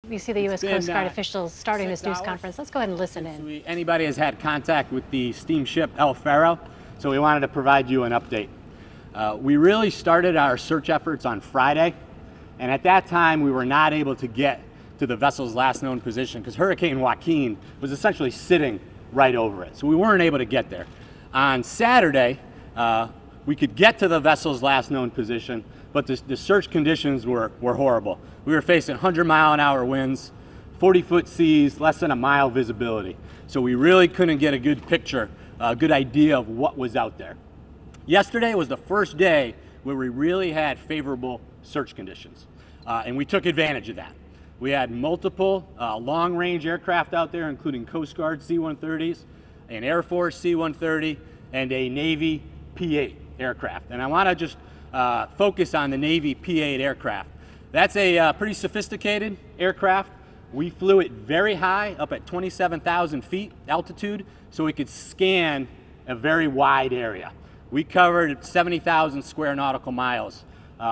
You see the U.S. Coast Guard officials starting this news conference. Let's go ahead and listen in. Anybody has had contact with the steamship Faro, so we wanted to provide you an update. We really started our search efforts on Friday, and at that time we were not able to get to the vessel's last known position because Hurricane Joaquin was essentially sitting right over it, so we weren't able to get there. On Saturday, we could get to the vessel's last known position, but the search conditions were horrible. We were facing 100-mile-an-hour winds, 40-foot seas, less than a mile visibility. So we really couldn't get a good picture, a good idea of what was out there. Yesterday was the first day where we really had favorable search conditions, and we took advantage of that. We had multiple long-range aircraft out there, including Coast Guard C-130s, an Air Force C-130, and a Navy P-8 aircraft. And I want to just focus on the Navy P-8 aircraft. That's a pretty sophisticated aircraft. We flew it very high, up at 27,000 feet altitude, so we could scan a very wide area. We covered 70,000 square nautical miles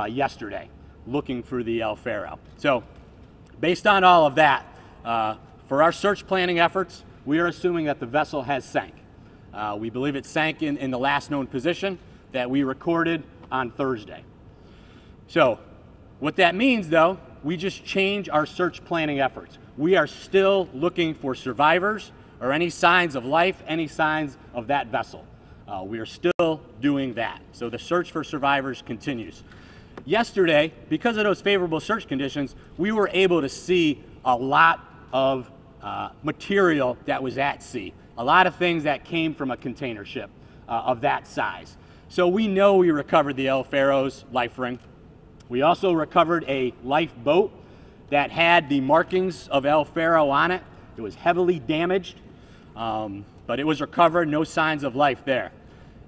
yesterday looking for the Faro. So based on all of that, for our search planning efforts, we are assuming that the vessel has sank. We believe it sank in the last known position that we recorded on Thursday. So what that means, though, we just change our search planning efforts. We are still looking for survivors or any signs of life, any signs of that vessel. We are still doing that. So the search for survivors continues. Yesterday, because of those favorable search conditions, we were able to see a lot of material that was at sea. A lot of things that came from a container ship of that size. So we know we recovered the Faro's life ring. We also recovered a lifeboat that had the markings of Faro on it. It was heavily damaged, but it was recovered, no signs of life there.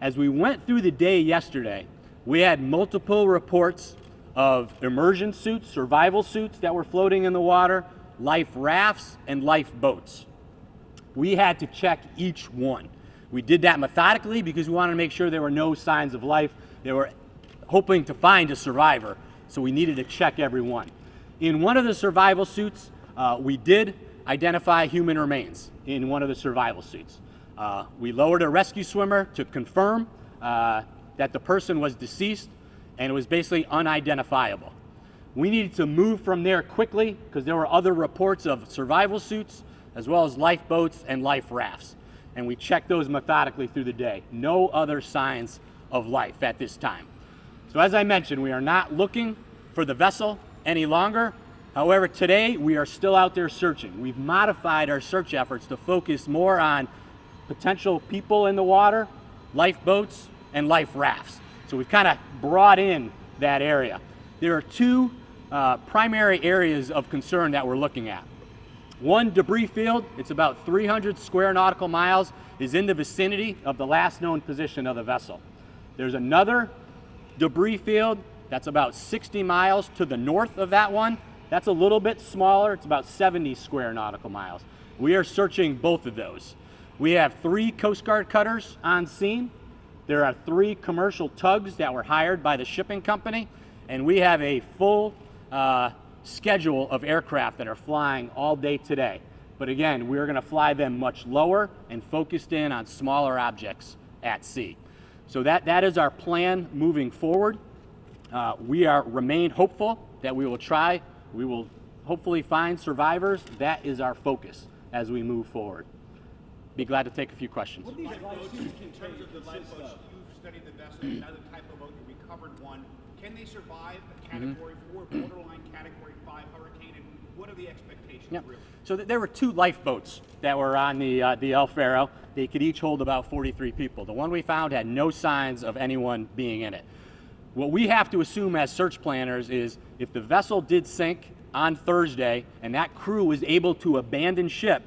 As we went through the day yesterday, we had multiple reports of immersion suits, survival suits that were floating in the water, life rafts, and lifeboats. We had to check each one. We did that methodically because we wanted to make sure there were no signs of life. They were hoping to find a survivor, so we needed to check every one. In one of the survival suits, we did identify human remains in one of the survival suits. We lowered a rescue swimmer to confirm that the person was deceased and it was basically unidentifiable. We needed to move from there quickly because there were other reports of survival suits as well as lifeboats and life rafts. And we checked those methodically through the day. No other signs of life at this time. So as I mentioned, we are not looking for the vessel any longer. However, today we are still out there searching. We've modified our search efforts to focus more on potential people in the water, lifeboats, and life rafts. So we've kind of brought in that area. There are two primary areas of concern that we're looking at. One debris field, it's about 300 square nautical miles, is in the vicinity of the last known position of the vessel. There's another debris field that's about 60 miles to the north of that one. That's a little bit smaller, it's about 70 square nautical miles. We are searching both of those. We have 3 Coast Guard cutters on scene. There are 3 commercial tugs that were hired by the shipping company, and we have a full schedule of aircraft that are flying all day today. But again, we're going to fly them much lower and focused in on smaller objects at sea. So that is our plan moving forward. We remain hopeful that we will hopefully find survivors. That is our focus as we move forward. Be glad to take a few questions. What these lifeboats, in terms of the lifeboats, you've studied the vessel, another type of boat, you recovered one. Can they survive a Category 4, borderline Category 5 hurricane, and what are the expectations, really? So there were 2 lifeboats that were on the Faro. They could each hold about 43 people. The one we found had no signs of anyone being in it. What we have to assume as search planners is if the vessel did sink on Thursday and that crew was able to abandon ship,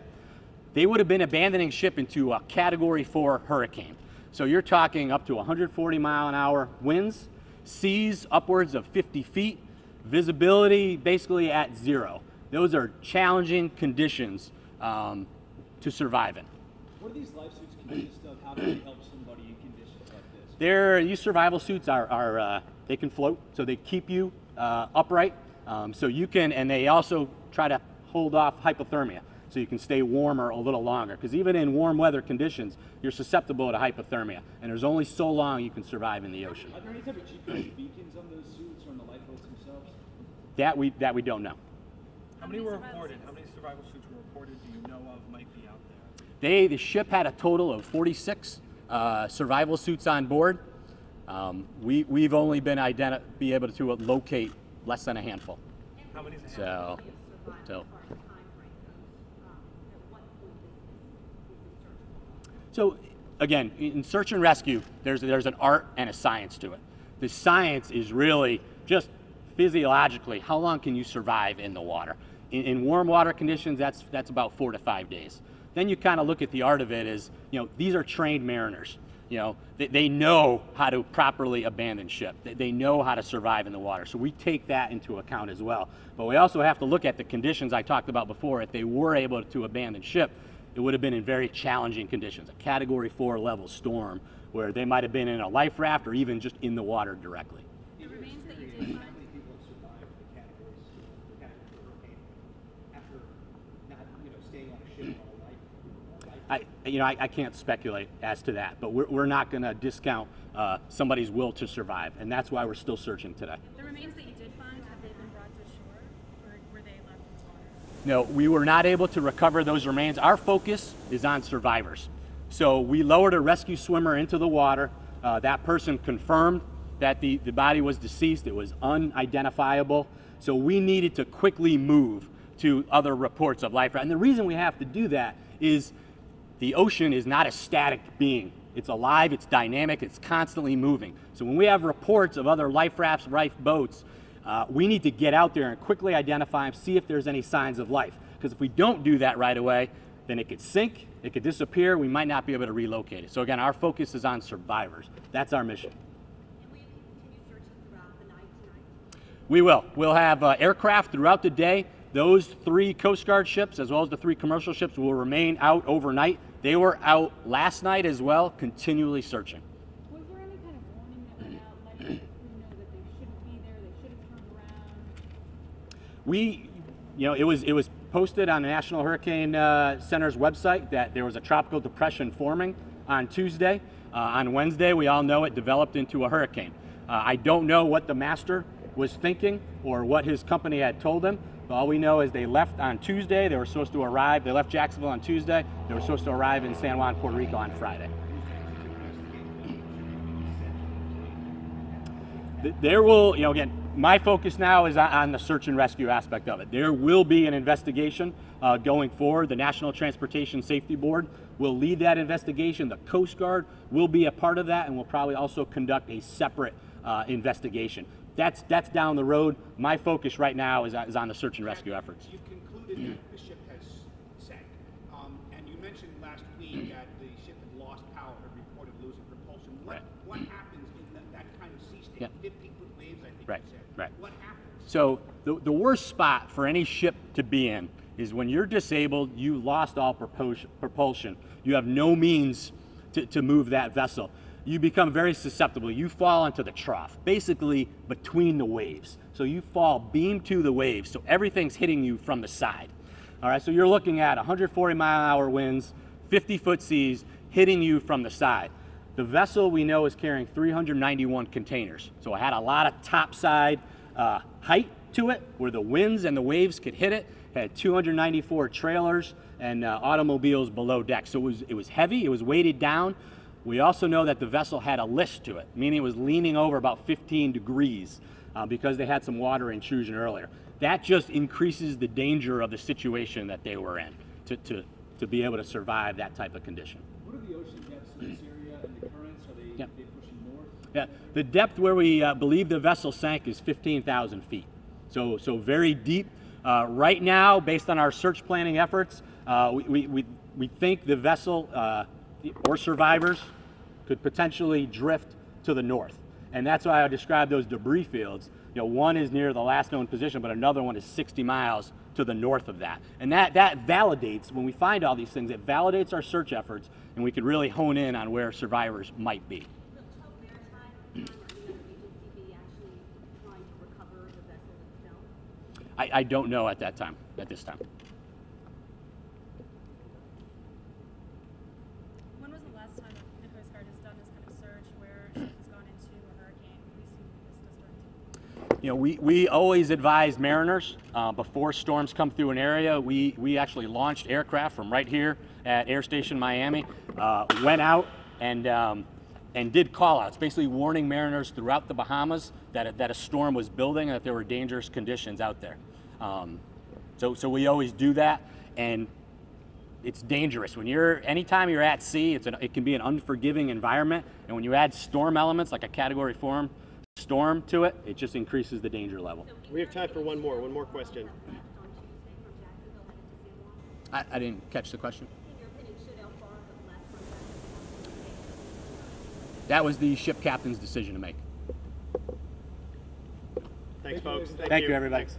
they would have been abandoning ship into a Category 4 hurricane. So you're talking up to 140-mile-an-hour winds, seas upwards of 50 feet, visibility basically at 0. Those are challenging conditions to survive in. What are these life suits consist of? How can they help somebody in conditions like this? These survival suits they can float, so they keep you upright. So you can, and they also try to hold off hypothermia, so you can stay warmer a little longer. Because even in warm weather conditions, you're susceptible to hypothermia, and there's only so long you can survive in the ocean. Are there any type of GPS beacons on those suits or on the lifeboats themselves? That we don't know. How many were reported? How many survival suits were reported? Do you know of might be out there? The ship had a total of 46 survival suits on board. We've only been be able to locate less than a handful. How many is a handful? So again, in search and rescue, there's an art and a science to it. The science is really just physiologically, how long can you survive in the water? In warm water conditions, that's about 4 to 5 days. Then you kind of look at the art of it as, these are trained mariners. They know how to properly abandon ship. They know how to survive in the water. So we take that into account as well. But we also have to look at the conditions I talked about before. If they were able to abandon ship, it would have been in very challenging conditions, a Category 4 level storm, where they might have been in a life raft or even just in the water directly. The remains that you did find. How many people have survived the Category 4 hurricane after not, staying on a ship on a life? I can't speculate as to that, but we're not going to discount somebody's will to survive, and that's why we're still searching today. The remains that you did find, have they been brought to shore, or were they left in the water? No, we were not able to recover those remains. Our focus is on survivors. So we lowered a rescue swimmer into the water. That person confirmed that the body was deceased. It was unidentifiable. So we needed to quickly move to other reports of life. And the reason we have to do that is the ocean is not a static being. It's alive, it's dynamic, it's constantly moving. So when we have reports of other life rafts, life boats, we need to get out there and quickly identify them, see if there's any signs of life. Because if we don't do that right away, then it could sink, it could disappear, we might not be able to relocate it. So again, our focus is on survivors. That's our mission. And will you continue searching throughout the night tonight? We will. We'll have aircraft throughout the day. Those 3 Coast Guard ships, as well as the 3 commercial ships, will remain out overnight. They were out last night as well, continually searching. Was there any kind of warning that went out, letting the crew know that they shouldn't be there, they should have turned around? It was posted on the National Hurricane Center's website that there was a tropical depression forming on Tuesday. On Wednesday, we all know it developed into a hurricane. I don't know what the master was thinking or what his company had told him. But all we know is they left on Tuesday. They were supposed to arrive. They left Jacksonville on Tuesday. They were supposed to arrive in San Juan, Puerto Rico on Friday. There will, again, my focus now is on the search and rescue aspect of it. There will be an investigation going forward. The National Transportation Safety Board will lead that investigation. The Coast Guard will be a part of that, and will probably also conduct a separate investigation. That's down the road. My focus right now is on the search and rescue efforts. You've concluded that the ship has sank. And you mentioned last week that the ship had lost power and reported losing propulsion. What happens in that kind of sea state? 50-foot waves, I think you said. Right. What happens? So the worst spot for any ship to be in is when you're disabled, you lost all propulsion. You have no means to move that vessel. You become very susceptible. You fall into the trough, basically between the waves. So you fall beam to the waves, so everything's hitting you from the side. All right, so you're looking at 140-mile-an-hour winds, 50-foot seas hitting you from the side. The vessel we know is carrying 391 containers. So it had a lot of topside height to it, where the winds and the waves could hit it. It had 294 trailers and automobiles below deck. So it was heavy, it was weighted down. We also know that the vessel had a list to it, meaning it was leaning over about 15 degrees because they had some water intrusion earlier. That just increases the danger of the situation that they were in to be able to survive that type of condition. What are the ocean depths in this area and the currents? Are they pushing north? Yeah, the depth where we believe the vessel sank is 15,000 feet. So very deep. Right now, based on our search planning efforts, we think the vessel or survivors could potentially drift to the north. And that's why I describe those debris fields. One is near the last known position, but another one is 60 miles to the north of that. And that validates, when we find all these things, it validates our search efforts, and we could really hone in on where survivors might be. Will tow maritime or any other agency be actually trying to recover the vessel itself? I don't know at this time. You know, we always advise mariners before storms come through an area. We actually launched aircraft from right here at Air Station Miami, went out and did call-outs, basically warning mariners throughout the Bahamas that a storm was building and that there were dangerous conditions out there. So we always do that, and it's dangerous. Anytime you're at sea, it can be an unforgiving environment, and when you add storm elements like a Category 4 storm to it, it just increases the danger level. We have time for one more question. I didn't catch the question. That was the ship captain's decision to make. Thanks, folks. Thank you, everybody. Thanks.